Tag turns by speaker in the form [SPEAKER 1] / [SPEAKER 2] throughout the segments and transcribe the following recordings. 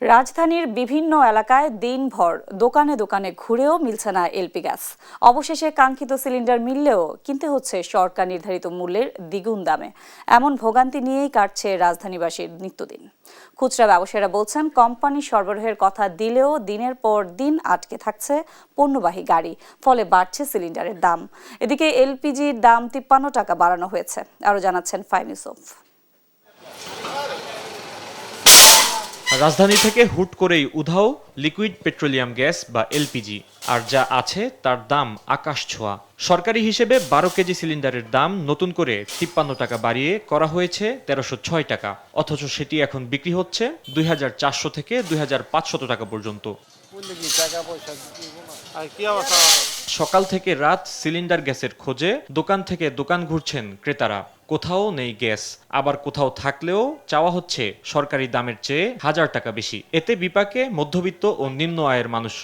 [SPEAKER 1] রাজধানীর বিভিন্ন এলাকায় দিনভর দোকানে দোকানে ঘুরেও মিলছে না এলপি গ্যাস। অবশেষে কাঙ্ক্ষিত সিলিন্ডার মিললেও কিনতে হচ্ছে সরকার নির্ধারিত মূল্যের দ্বিগুণ দামে। এমন ভোগান্তি নিয়েই কাটছে রাজধানীবাসীর নিত্যদিন। খুচরা ব্যবসায়ীরা বলছেন, কোম্পানি সরবরাহের কথা দিলেও দিনের পর দিন আটকে থাকছে পণ্যবাহী গাড়ি, ফলে বাড়ছে সিলিন্ডারের দাম। এদিকে এলপিজির দাম ৫৩ টাকা বাড়ানো হয়েছে। আরও জানাচ্ছেন ফাহিম ইউসুফ।
[SPEAKER 2] রাজধানী থেকে হুট করেই উধাও লিকুইড পেট্রোলিয়াম গ্যাস বা এলপিজি, আর যা আছে তার দাম আকাশ ছোঁয়া। সরকারি হিসেবে ১২ কেজি সিলিন্ডারের দাম নতুন করে ৫৩ টাকা বাড়িয়ে করা হয়েছে ১৩০৬ টাকা, অথচ সেটি এখন বিক্রি হচ্ছে ২৪০০ থেকে ২৫০০ টাকা পর্যন্ত। সকাল থেকে রাত সিলিন্ডার গ্যাসের খোঁজে দোকান থেকে দোকান ঘুরছেন ক্রেতারা। কোথাও নেই গ্যাস, আবার কোথাও থাকলেও চাওয়া হচ্ছে সরকারি দামের চেয়ে ১০০০ টাকা বেশি। এতে বিপাকে মধ্যবিত্ত ও নিম্ন আয়ের মানুষ।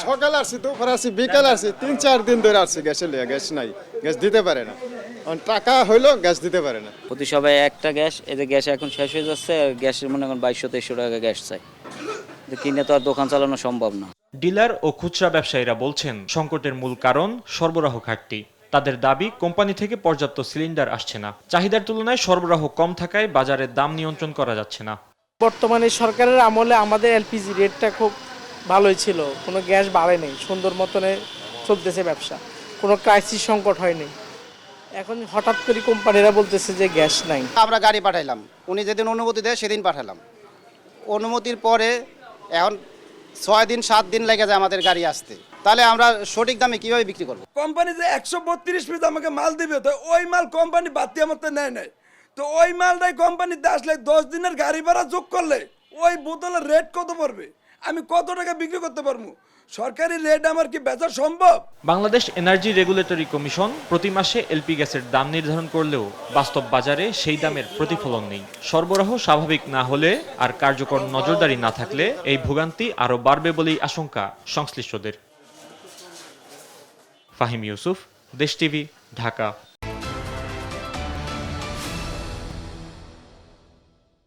[SPEAKER 3] সকাল আসছি, দুপুর আসছি, বিকাল আসছি, ৩-৪ দিন ধরে আসছি গ্যাস নাই, গ্যাস দিতে পারে না। টাকা হইলো গ্যাস দিতে পারে না।
[SPEAKER 4] প্রতি সবাই একটা গ্যাস, এদের গ্যাস এখন শেষ হয়ে যাচ্ছে। গ্যাসের মনে এখন ২২০০-২৩০০ টাকা গ্যাস চাই, কিনে তো আর দোকান চালানো সম্ভব না।
[SPEAKER 2] ডিলার ও খুচরা ব্যবসায়ীরা বলছেন, সংকটের মূল কারণ সরবরাহ ঘাটতি। তাদের দাবি, কোম্পানি থেকে পর্যাপ্ত সিলিন্ডার আসছে না। চাহিদার তুলনায় সরবরাহ কম থাকায় বাজারের দাম নিয়ন্ত্রণ করা যাচ্ছে না।
[SPEAKER 5] বর্তমানে সরকারের আমলে আমাদের এলপিজি রেটটা খুব ভালোই ছিল, কোনো গ্যাস বাড়েনি, সুন্দর মতনে চলতেছে ব্যবসা, কোনো ক্রাইসিস সংকট হয়নি। এখন হঠাৎ করে কোম্পানিরা বলতেছে যে গ্যাস নাই।
[SPEAKER 6] আমরা গাড়ি পাঠাইলাম, উনি যেদিন অনুমতি দেয় সেদিন পাঠালাম। অনুমতির পরে এখন ৬ দিন ৭ দিন লেগে যায় আমাদের গাড়ি আসতে। তাহলে আমরা সঠিক দামে কিভাবে বিক্রি করব?
[SPEAKER 7] কোম্পানি যে ১৩২ পিস আমাকে মাল দিবে, তো ওই মাল কোম্পানি বাতি আমার তো নেয় নাই। তো ওই মালটাই কোম্পানিতে আসলে ১০ দিনের গাড়ি ভাড়া যোগ করলে ওই বোতলের রেট কত পড়বে, আমি কত টাকা বিক্রি করতে পারবো? সরকারি রেট আমার কি বেচা সম্ভব?
[SPEAKER 2] বাংলাদেশ এনার্জি রেগুলেটরি কমিশন প্রতি মাসে এলপি গ্যাসের দাম নির্ধারণ করলেও বাস্তব বাজারে সেই দামের প্রতিফলন নেই। সরবরাহ স্বাভাবিক না হলে আর কার্যকর নজরদারি না থাকলে এই ভোগান্তি আরও বাড়বে বলেই আশঙ্কা সংশ্লিষ্টদের। ফাহিম ইউসুফ, দেশ টিভি, ঢাকা।